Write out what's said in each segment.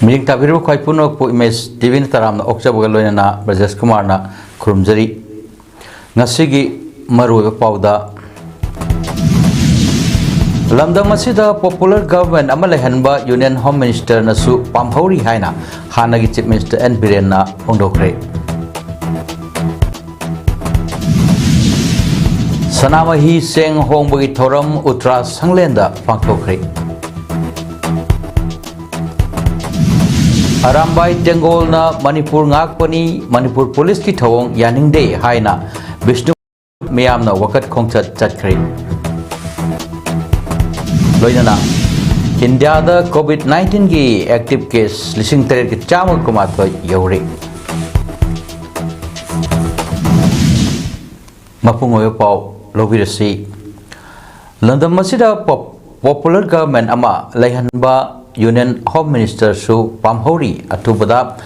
Mijing tabiru khoi puno pu image TV ni taram na okcha boga loina na Brajesh Kumar na khurumjari ngasigi maru pauda lamdam asida popular government amale hanba Union Home Minister nasu pamhori haina hanagi Chief Minister N Biren na ongdokre Sanamahi seng hongbagi thoram Uttara Sanglenda pangthokre Arambai Tengol na Manipur ngakpani Manipur Police ki thawong yaning de haina Vishnu miyam na wakat khongchat chatkri loina India da COVID-19 ki active case lising tere ki chama kumatwa yauri mapungoyo pau lobirasi London masida popular government ama laihanba Union Home Minister su pamhori atubada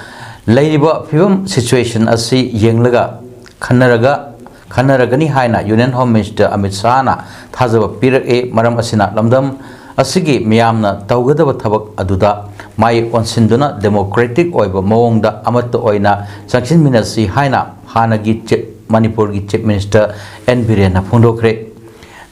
laiba phibam situation asi yenglaga khanaragani haina Union Home Minister Amit Shah na thajaba pirak e maram asina lamdam asigi miyamna tawgadaba thabak aduda mai onsinduna democratic oiba mawongda amatta oina changsin minasi haina hanagi Manipur gi Chief Minister N Biren na phondokre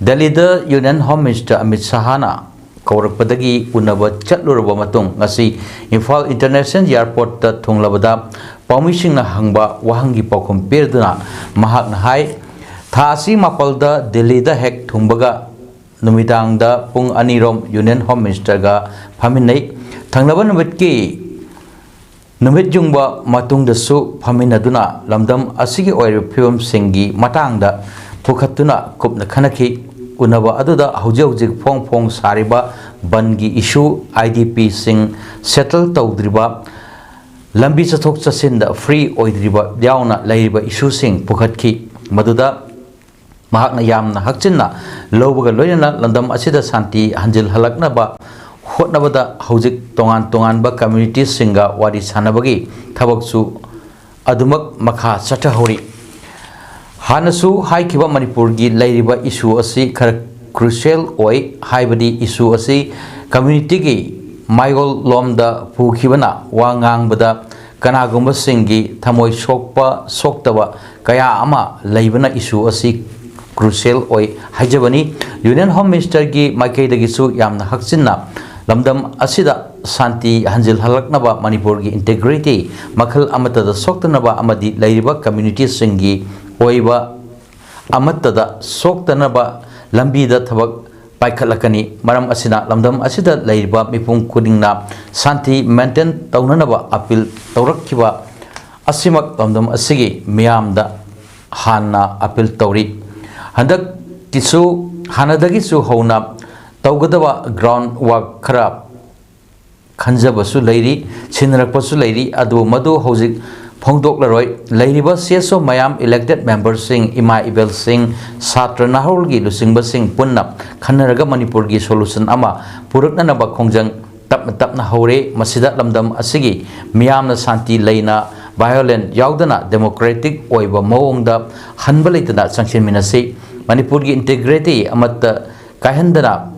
Delhi da Union Home Minister Amit Shah na Kaurakpadagi unaba chatluraba matung ngasi Imphal International Airport ta thunglabada pawmising na hangba wahangi paukhom perduna mahak na hai thasi mapalda Delhi da hek thungbaga numidang da pung anirom Union Home Minister ga phaminai thanglaba numitki numit jungba matung da su phaminaduna lamdam asigi oir phibam singi matang da phukhatuna kupna khanaki unaba aduda hujik phong sariba bangi issue IDP sing settle tawdriba lambi chathok chasin da free oidriba yauna laiba issue sing pukhatki maduda mahakna yamna hakchinna lobaga loyana landam asida santi hanjil halakna ba hotnabada hujik tongan ba community singa wari sanabagi thabaksu adumak makha chata hori Hanasu haikiba Manipur gi lairiba issue asi khar crucial oi haibadi issue asi community gi maigol lomda phukibana wangang bada kanagumba singi thamoi soktaba kaya ama laibana issue asi crucial oi haijabani Union Home Minister gi maikaidagi su yamna hakchinna lamdam asida santi hanjil halaknaba Manipur gi integrity makhal amata da soktanaba amadi lairiba community singi oiba amatada soktanaba lambida thabak paikhalakani maram asina lamdam asida laiba mipung kudingna santi maintain taunanaba appeal tawrakkiba asimak lamdam asigi miyamda hanna appeal tawri handak kisu hanadagi su hona tawgadaba ground work khara khanjabasu lairi sinrakpasu lairi adu madu hojik Phongdok laroi lairiba CSO mayam elected members sing ima ibel sing satra nahol gi lusingba sing punna khanaraga Manipur gi solution ama purakna na ba khongjang tapna hore masida lamdam asigi miyamna santi leina violent yaudana democratic oiba mawongda hanba leitana changsin minasi Manipur gi integrity amatta kahendana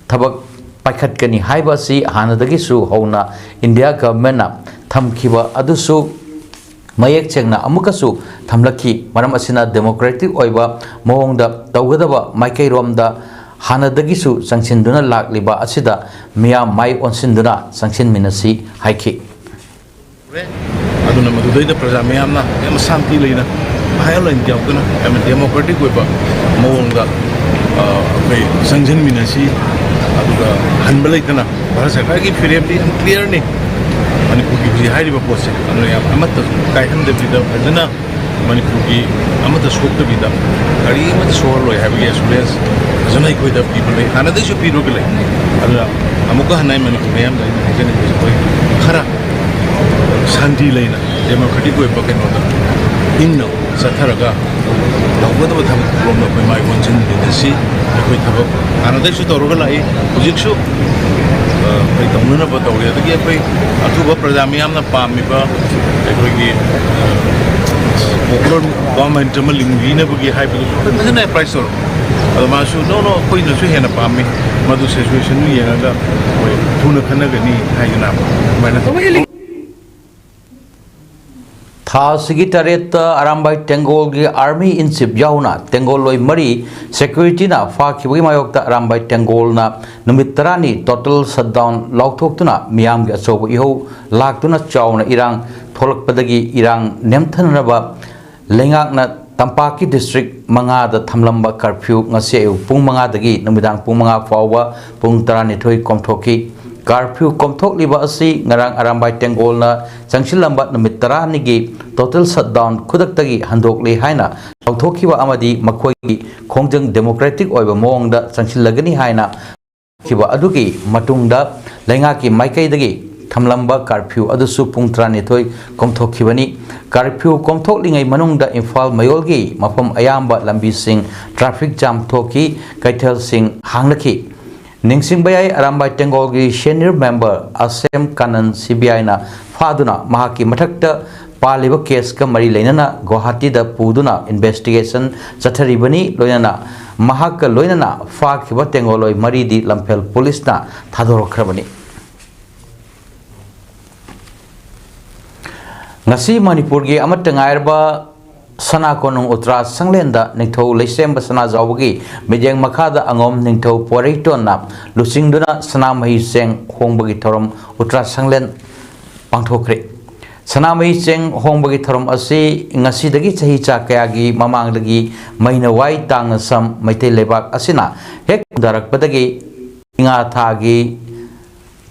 thabak paikhatkani haiba si hanadagi su hona India government na thamkiba adusu Mayak chengna amukasu thamlaki maram asina democratic oiba mawongda tawgadaba maikai romda hanadagisu sangsinduna lakliba asida miyam mai onsinduna sangsin minasi haiki aduna madudaida praja miyamna yam santi leina violent yaudana democratic oiba mawongda kai sangsin minasi aduga hanbalaitana bharat sarkar ki firemdi clear ni Manipur ki hairiba pose anu ya amatta kaihan de bida adana Manipur ki amatta sokta bida kari mat sor loi have ge students azana koi da people le hana de so piro gele adana amuka hanai Manipur yam lai hajane koi khara santi leina democratic koi paken oda inno satharaga lawada ba tham problem koi mai konchen de si koi thaba hana de so toroga lai hujik so koi tamuna ba tawre da ge koi atuba prajami amna pamiba koi gi popular government mal lingina bugi hai bu majana price or ꯑꯗꯣ ꯃꯥꯁꯨ ꯅꯣ ꯑꯩꯈꯣꯏꯅꯁꯨ ꯍꯦꯟꯅ ꯄꯥꯝꯃꯤ ꯃꯗꯨ ꯁꯤꯆꯨꯋꯦꯁꯟꯗꯨ ꯌꯦꯡꯉꯒ ꯑꯩꯈꯣꯏ ꯊꯨꯅ ꯈꯟꯅꯒꯅꯤ ꯍꯥꯏꯗꯅ ꯑꯗꯨꯃꯥꯏꯅ थासिगी तरेत अरामबाई टेंगोल की आर्मी इन चीफ याउना टेंगोल लोई मरी सिक्योरिटी ना फाखिबगी मायोक्ता अरामबाई टेंगोल ना नुमित तरानी टोटल शटडाउन लाउथोक्तुना मियाम की अचौब इहो लाक्तुना चाउना इरांग थोलकपदगी इरांग नेमथनरबा लेंगाकना तंपाकी डिस्ट्रिक्ट मंगादा थमलंबा curfew ngasi ayu pung manga dagi numidang pung manga fawba pung 12 komthoki curfew कोमथोकलिबा असि ngarang arambai tengol na changsilamba numit 10 ni gi total shutdown khudakdagi handokli haina lauthokiba amadi makhoi khongjang democratic oiba mongda changsilagani haina kiba adugi matungda lenga ki maikai dagi thamlamba curfew adusu pung 12 komthokibani curfew komthoklingai manungda imphal mayolgi mafam ayamba lambi sing traffic jam thoki kaithal sing hanglaki निंगसिंग बयाई अरामबाई टेंगोल की senior member Asem Kanan CBI ना फादुना महाकी मथक्त पालिब case का मरी लेना गुवाहाटी दा पुदुना investigation चथरिबनी लोयना महाक लोयना फाखिब टेंगोलोय मरी दी लंफेल पुलिस ना थादोरखरबनी ngasi manipur gi amat ngairba sana konung utra sanglenda ningthau leisemba sana jawgi mejeng makhada angom ningthau poreiton na lusingduna sana mahi seng hongbagi thorom utra sanglen pangthokre sana mahi seng hongbagi thorom asi ngasi dagi chahi cha kayagi mamang dagi maina wai tang sam maite lebak asina hek darak padagi inga thagi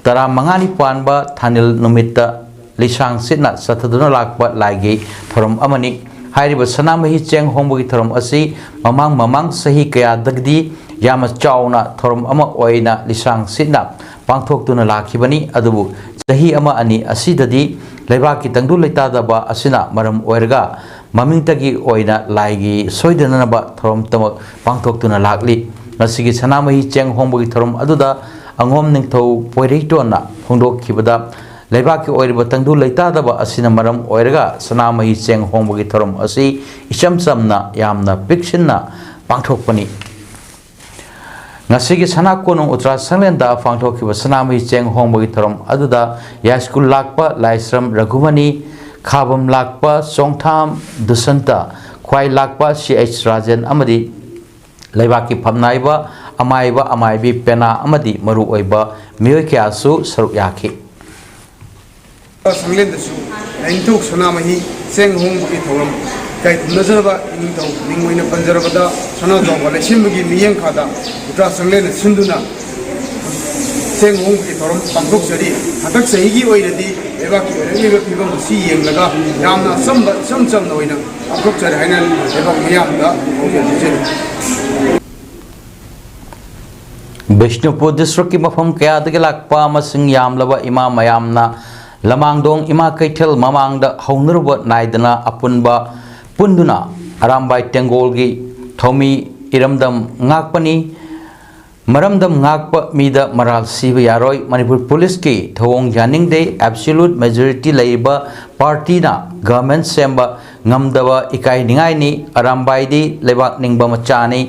tara mangani panba thanil numita lisang sitna sathaduna lakpa lagi thorom amani हाइरिब सनामही चेंग होंबगी थरम असि ममांग सही कया दगदी यामा चाउना थरम अमा ओइना लिसांग सिना पांथोक्तुना लाखिबनी अदुबु सही अमा अनि असिददी लेबाकी तंगदु लेतादबा असिना मरम ओइरगा ममिंगतगी ओइना लाइगी सोइदननबा थरम तमक पांथोक्तुना लाखली नसिगी सनामही चेंग होंबगी थरम अदुदा अंगोम निंगथौ पोइरेटोना होंदोखिबदा लेबाकी ओइरब तंगदु लेतादबा असिना मरम ओइरगा सनामही चेंग होंबगी थरम असि इचम समना यामना पिक्सिनना पांथोकपनी ngasi sana konong utra sanglenda पांथोकिब सनामही चेंग होंबगी थरम अदुदा या स्कूल लाकपा लाइस्रम रघुमनी खाबम लाकपा सोंगथाम दुसंता ख्वाई लाकपा CH राजन अमदी लेबाकी फमनाइबा अमाइबी पेना अमदी मरु ओइबा मियोय क्यासु सरुक याखी संगलेंदसु इंथुक सनामही सेंग होंबगी थौरम kai नजरबा इंथौ निंगोइना पंजरबदा सना जोबा लेसिमगी मियं खादा उत्रा संगलेन सिंदुना सेंग होंबगी थौरम पांथोक सरी हतक सहीगी ओइरदी एबाकी ओइरलिबा फिबम सि येंगलगा यामना सम नोइना पांथोक सरी हाइना एबा मियामदा ओइरदिजे बिष्णुपुर डिस्ट्रिक्ट की मफम कयादगे लाकपा मसिंग यामलबा इमा मयामना लमांगदोंग इमा कैथल ममांगद हौनरुब नाइदना अपुनबा पुंदुना अरामबाई टेंगोल की थौमी इरमदम ngaकपनी मरमदम ngaकप मीदा मराल सिब यारोय मणिपुर पुलिस की थौंग यानिंगदे एब्सोल्यूट मेजॉरिटी लैबा पार्टी ना गवर्नमेंट सेंबा ngamdaba ikai ningaini अरामबाई दी लेबाक निंगबा मचानी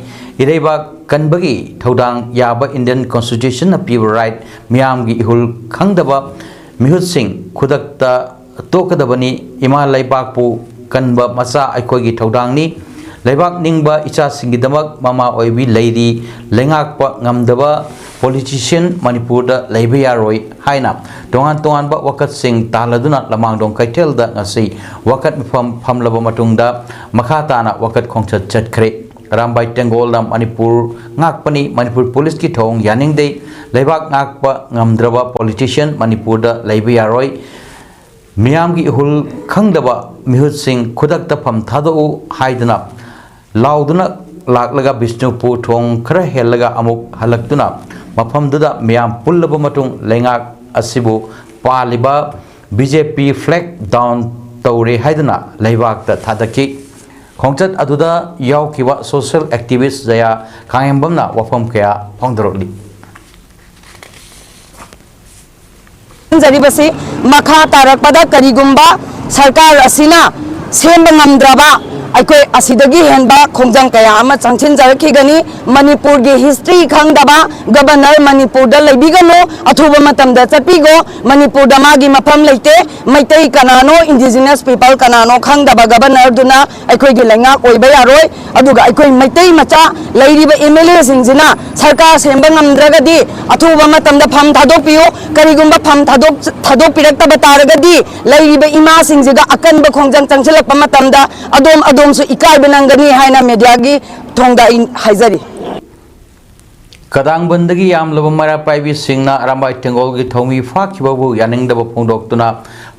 इरेबा कनबगी थौदांग याबा इंडियन कॉन्स्टिट्यूशन ना पीबल राइट मियामगी इहुल खंगदबा मिहुत सिंह खुदकता तोकदबनी इमा लैबाकपु कनबा मचा अखोगी थौदांगनी लैबाक निंगबा इचा सिंगिदमक मामा ओइबी Larry लेंगाकपा ngamdaba politician manipurda leiba yaroi haina tongan wakat sing taladuna lamangdong kaitelda ngasi wakat famlaba matungda makhatana wakat khongchat chatkhre Arambai Tengol nam Manipur ngakpani Manipur police ki thong yaningde leibak ngakpa ngamdraba politician Manipur da leiba yaroi miyam gi hul khangdaba mihut sing khudak ta pham thadu haiduna lauduna laklaga Bishnupur thong khara helaga amuk halaktuna mafamduda miyam pullaba matung lengak asibu paliba BJP flag down tawre haiduna leibak ta thadaki khongchat aduda yaukiwa social activist jaya khangembamna wafam kaya phongdoroli जरीबसे मखा तारकपदा करिगुंबा सरकार असिना सेंब ngamdraba अखोई असिदगी हेनबा खोंजंग कया अमा चंगचिन जरखिगनी मणिपुर की history खंगदबा governor Manipur द लेबिगनो अथुबा मतमदा चपिगो मणिपुर द मागी मफम लेते मैतई कनानो इंडिजिनस पीपल कनानो खंगदबा गवर्नर दुना अखोई गी लेंगा ओइबा यारोय अदुगा अखोई मैतई मचा लैरिबा एमएलए सिंजिना सरकार सेंबा ngamdragadi अथुबा मतमदा फम थादोपियो करिगुंबा फम थादोपिरक्तबा तारगदी लैरिबा इमा सिंजिगा अकनबा खोंजंग चंगचलकपा मतमदा अदोम अदोमसु इकाय बनंगनी हाइना मीडिया की थोंदा हाइजरी कदांगबंदगी यामलब मरा पाइबी सिंगना अरामबाई तेंगोल की थौमी फाखिबबु यानिंगदब फोंदोक्तुना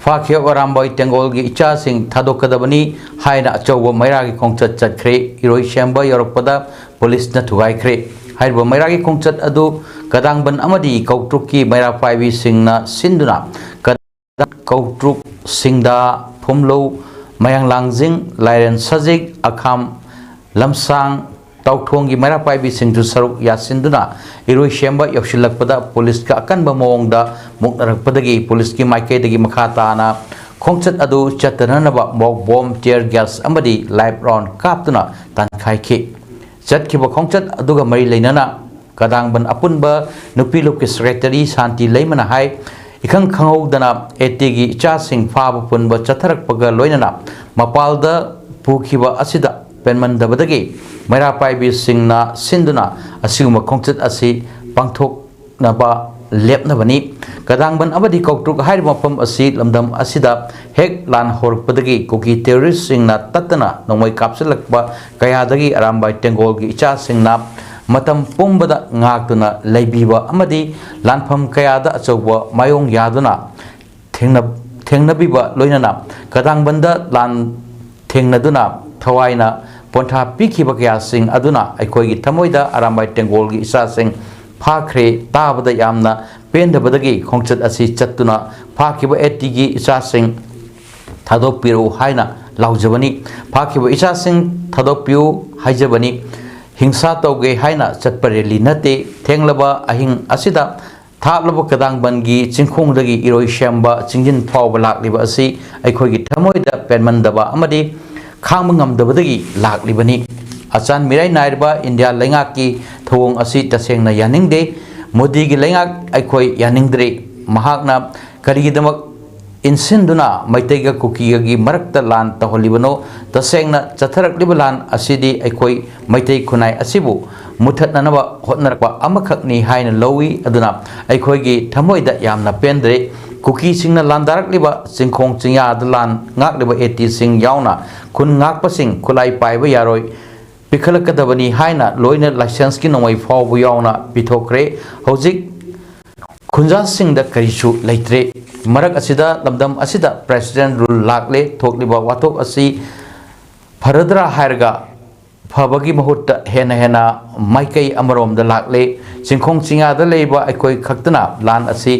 फाखिब अरामबाई तेंगोल की इचा सिंग थादोकदबनी हाइना अचौब मैरागी खोंचत चतख्रे इरोई शेंबा योरपदा पुलिस न थुगाइख्रे हाइब मैरागी खोंचत अदु कदांगबन अमदी कौट्रुक की मैरा पाइबी सिंगना सिंदुना कौट्रुक सिंगदा फुमलो मयांग लांगजिंग लाइरन सजिक अखाम लमसांग तौथोंगी मैरा पाइबी सिंधु सरुक यासिंदुना इरोई शेंबा यौशिलकपदा पुलिस का अकनबा मोंगदा मुक्नरकपदगी पुलिस की माइकेदगी मखाताना खोंचत अदु चतननबा मॉक बॉम्ब टियर गैस अमदी लाइव राउंड कापतुना तानखाइखि चतखिबा खोंचत अदुगा मरी लेनना कदांगबन अपुनबा नुपीलुक की सेक्रेटरी शांति लेमना हाई इखंग खंगौदना एटीगी इचासिंग फाबा पुनबा चथरकपगा लोइनना मपालदा पुखिबा असिदा पेनमनदबदगी मैरा पाइबी सिंगना सिंदुना असिगुमा खोंचत असि पांथोकनबा लेपनबनी कदांगबन अबदी कौट्रुक हाइर मफम असि लमदम असिदा हेक लान होरपदगी कुकी टेररिस्ट सिंगना ततना नोंमै कापसलकबा कयादगी अरामबाई तेंगोल की इचा सिंगना मतम पुंबदा ngaktuna leibiba amadi lanpham kayada achauba mayong yaduna thengnabiba loinana kadangbanda lan thengnaduna thawaina pontha pikhiba kya sing aduna aikoi gi thamoida arambai tengol gi isa sing phakre tabada yamna pendabadagi khongchat asi chattuna phakhiba etigi isa sing thadokpiru haina laujabani phakhiba isa sing thadokpiu haijabani हिंसा तौगे हाइना चटपरेली नते थेंगलबा अहिंग असिदा थापलबा कदांगबनगी चिंखोंदगी इरोई शेंबा चिंजिन फावबा लाक्लिबा असि अखोइगी थमोइदा पेनमनदबा अमदी खांब ngamdabadagi लाक्लिबनी अचान Mirae नाइरबा India लेंगाकी थवोंग असि तसेंगना यानिंगदे मोदी की लेंगाक अखोइ यानिंगद्रे महाकना करिगिदमक इंसिंदुना मैतैगा कुकीगी मरक्ता लान तहोलिबनो तसेंगना चथरकलिबा लान असिदी अखोइ Meitei खुनाई असिबु मुथतननबा होतनरकबा अमखकनी हाइना लौई अदुना अखोइगी थमोइदा यामना पेंद्रे cookie सिंगना लांदारकलिबा चिंखोंग चिंयाद लान ngakliba eighty सिंग यावना खुन ngakpasing खुलाई पाइबा यारोय पिखलकदबनी हाइना लोइना licence की नोंमै फावबु यावना पिथोक्रे हौजिक खुंजा सिंग the करिसु लैत्रे मरक असिदा लमदम असिदा president rule लाक्ले थोकलिबा वाथोक असि फरदरा हायरगा फबगी महुत हेना हेना माइकै अमरोम the लाक्ले चिंखोंग चिंगा the लेबा अखोइ खक्तना लान असि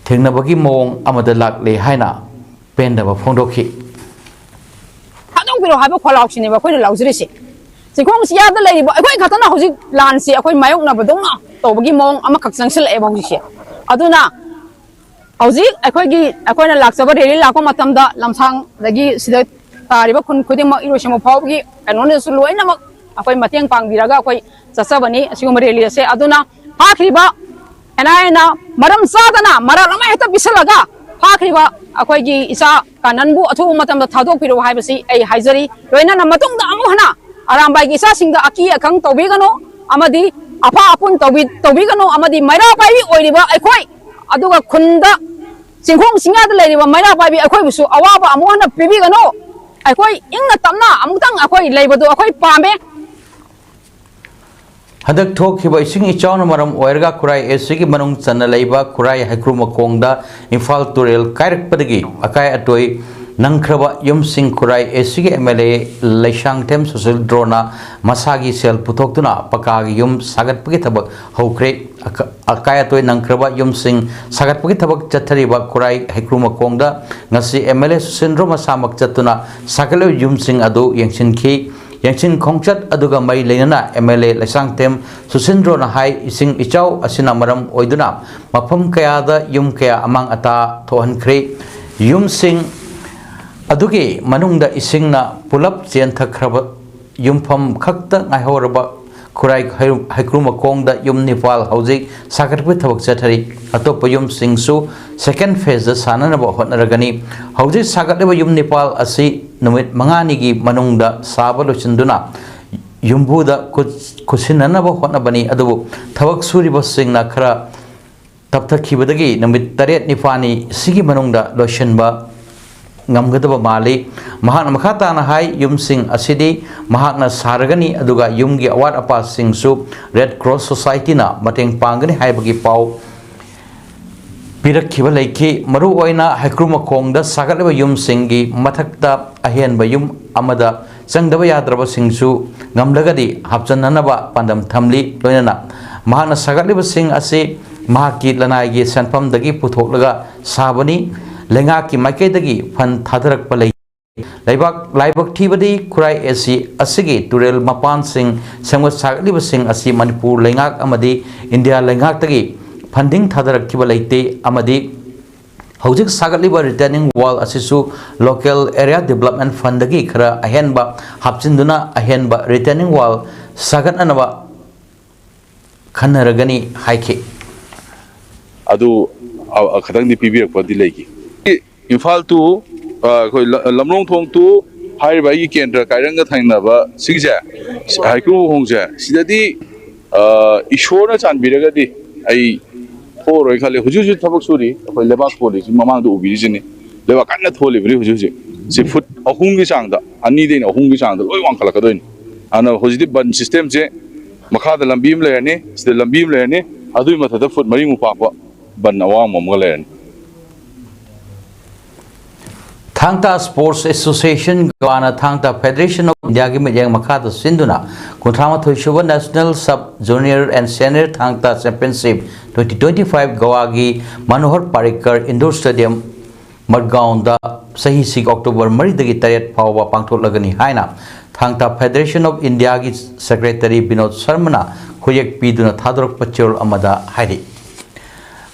थेंगनबगी मोंग अमद लाक्ले हाइना पेंदबा फोंदोखि हादों बिरो हाबो खलाउसिने बा खोइ लाउजरिसे चिंखोंग सिया द लेबा अखोइ खतना हौजिक लान सि अखोइ मायोकना बदोंना तौबगी मोंग अमा खक्संसल एबा हौजिसे अदुना हौजिक अखोइना लाक्चबा रेली लाको मतमदा लमसांग दगी सिदा तारिबा खुन खुदिमक इरोशम फावगी कनोनेसु लोइनमक अखोइ मतेंग पांगबिरागा अखोइ चचबनी असिगुम रेली असे अदुना फाखरिबा एनायना मरम सादना मरल अमा हेता बिसलगा फाखरिबा अखोइगी इसा काननबु अथु मतमदा थादोकपिरो हाइबसी ए हाइजरी लोइना मतुंगदा अमुहना अरामबाइगी इसा सिंगदा अकी अखंग तौबिगनो अमदी अफा अपुन तौबिगनो अमदी मैरा पाइबी ओइरिबा अखोइ अदुगा खुंदा चिंखोंग सिंगाद लेरिबा मैरा पाइबी अखोइबुसु अवाबा अमुहना पिबिगनो अखोइ इंगना तमना अमुतंग अखोइ लेबदो अखोइ पामे हदक थोखिबा इसिंग इचाउन मरम ओयरगा खुराई एसिगी मनुंग चन्ना लेबा खुराई हाइक्रू मकोंगदा इम्फाल तुरेल कायरकपदगी अकाय अटोय नंख्रबा युमसिंग खुराई एसिगी एमएलए लैशांगथेम सुशील ड्रोना मसागी सेल पुथोक्तुना पकागी युम सागतपगी थबक हौख्रे अकाय अटोय नंख्रबा युमसिंग सागतपगी थबक चथरिबा खुराई हाइक्रू मकोंगदा ngasi एमएलए सुशील ड्रो मसामक चतुना सागले युमसिंग अदु यंगसिनखि यंगसिन खोंगचत अदुगा मई लेना एमएलए लैसांगथेम सुसिंद्रो ना हाई इसिंग इचाउ असिना मरम ओइदुना मफम कयादा युम कया अमांग अता थोहनख्रे युमसिंग Adugi manungda isingna pulap chenthakraba yumpham khakta ngaihoraba Kurai Haikruma Kongda Yum Nepal Hauzik Sakarpi Thabak Chatari Atopa Yum Singsu second phase the Sananaba Hotnaragani Hauzik Sakaraba Yum Nepal Asi Numit Manganigi Manungda Sabalo Chinduna Yumbuda Kusinanaba Hotnabani Adu Thabak Suriba Singna Kara Tapta Kibadagi Numit Taret Nipani Sigi Manungda Loshenba ngamgadaba mali mahakna makhatana hai yum sing asidi mahakna saragani aduga yumgi awat apa singsu Red Cross Society na mateng pangani haibagi pau pirakhiba leiki maru oina Haikruma Kongda sagalaba yum singi mathakta ahenba yum amada changdaba yadraba singsu ngamlagadi hapchananaba pandam thamli loinana mahakna sagalaba sing ase mahaki lanai gi sanpam dagi puthoklaga sabani Lenga ki maike dagi fan thadarak palai laibak thibadi kurai esi asigi turel mapan sing sangwa sagliba sing asi Manipur lengak amadi India lengak dagi funding thadarak kibalaite amadi hojik sagliba returning wall asisu local area development fund dagi khara ahenba hapchinduna ahenba returning wall sagatnanaba khanaragani haike adu khadang di pbr ko dilegi Infal tu lamrong thong tu hai bai kendra kairanga thainaba sigja Haikruma Hongja sidadi ishora chanbiraga di ai horoi khale huju thabak suri koi lebak poli mamang du ubi jini leba kanna tholi bri huju si foot ahung gi changda ani dein ahung gi changda loi wang khala kadoin ana hojidi ban system je makha da lambim le ne sida lambim le ne adui matha da foot mari mu pa ban awang mom ga le Thangta Sports Association Gwana Thangta Federation of India ki mejang makhata sinduna Kuntrama Thoishuba National Sub Junior and Senior Thangta Championship 2025 Gawagi Manohar Parikar Indoor Stadium Madgaon da sahi sik October mari dagi taret phawa pangtholagani haina Thangta Federation of India ki Secretary Binod Sharmana khoyek piduna thadorok pachol amada hairi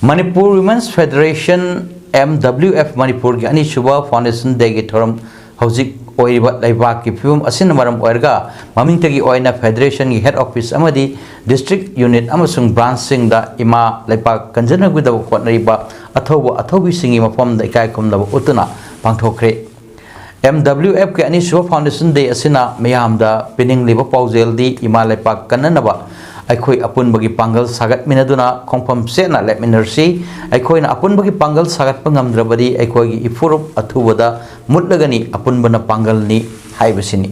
Manipur Women's Federation MWF Manipur ki ani shuba foundation degi thoram hojik oiriba laibak ki phibum asin maram oirga maming tagi oina federation ki head office amadi district unit amasung branch sing da ima laibak kanjana guda khotnariba athobi singi mafam da ikai kumda utuna pangthokre MWF ki ani shuba foundation de asina mayam da pining liba paujel di ima laibak kananaba Aikoi apun bagi panggal sagat minaduna kongpam sena let minersi aikoi na apun bagi panggal sagat pangamdrabadi aikoi gi ifurup athubada mutlagani apun bana panggal ni haibasini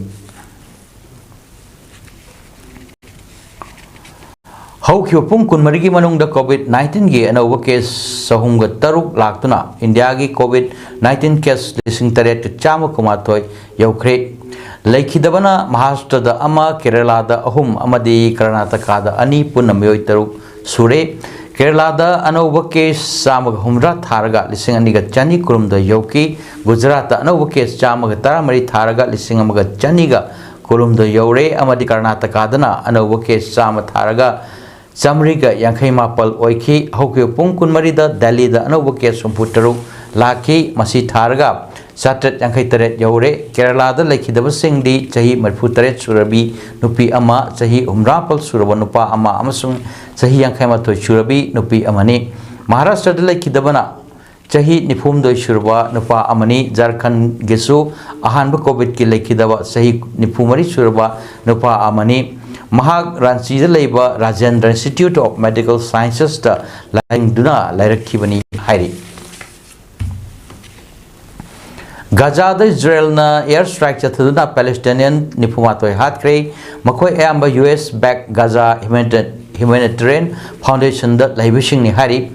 Haukiwa pung kunmarigi manungda COVID-19 gi anauba case sahumga taruk laktuna India gi COVID-19 case lising taret chama kumatoi yaukre Laikhidabana Maharashtra ama Kerala da ahum amadi Karnataka da ani punna miyoi taruk sure Kerala da anauba case samaga humra tharaga lising aniga chani kurumda yoki Gujarat da anauba case samaga taramari tharaga lising amaga chaniga kurumda yore amadi Karnataka dana anauba case sama tharaga Samriga yankai mapal oiki hauke pungkun marida Delhi da anauba case sumputaru laki masih tharaga Satret yankai taret yaure Kerala da laikhidaba singdi chahi marfu taret surabi nupi ama chahi umrapal suraba nupa ama amasung chahi yankai matoi surabi nupi amani Maharashtra da laikhidabana chahi nifum doi suraba nupa amani Jharkhand gesu ahanba COVID ki laikhidaba chahi nifumari suraba nupa amani Mahak Ranchi da laiba Rajendra Institute of Medical Sciences da laingduna lairakibani hairi Gaza da Israel na air strike chathuduna Palestinian nipumatoi hatkre makoi ayamba US back Gaza humanitarian foundation da laibishing ni hari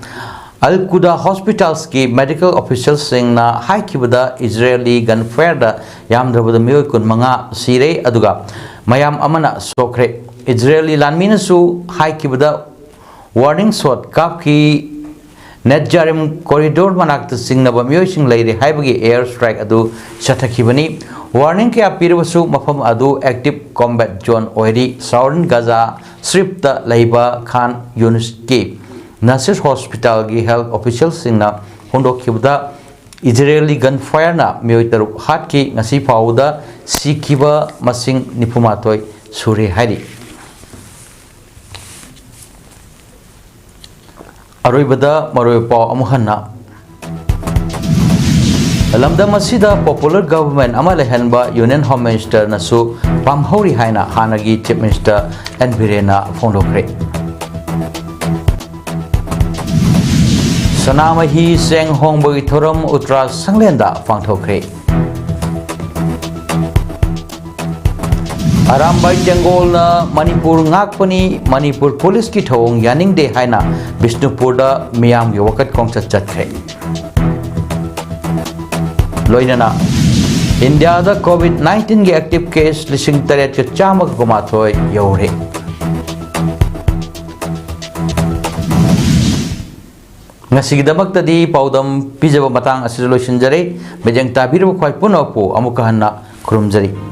Al Quda hospitals ki medical officials sing na haikibada Israeli gunfire da yamdrabada miyoi kun manga sire aduga mayam amana sokre Israeli lanmina su haikibada warning shot kap ki Netjarim corridor manak singnaba miyosing lairi haibagi air strike adu chathakibani warning ke apirwasu mafam adu active combat zone oiri southern Gaza strip ta laiba Khan Yunus ki Nasir hospital gi health officials singna hondokibda Israeli gunfire na miyoi taruk hatki ngasi pauda sikiba masing nipumatoi suri hari. Aroibada maroi pau amuhanna lamdam asida popular government ama lehanba Union Home Minister nasu pamhori haina hanagi Chief Minister N Birena fondokre. Sanamahi seng hongbagi thoram utra sanglenda pangthokre. Arambai Jangol na Manipur ngakpani Manipur police ki thong yaning de haina Bishnupur da miyam gi wakat kongsa chatkre. Loinana India da COVID-19 ge active case lising taret ke chamak gumathoi yaure. Ngasigidamak tadi paudam pijaba matang asilo sinjare bejang tabiru khwai puno po amukahanna kurumjari.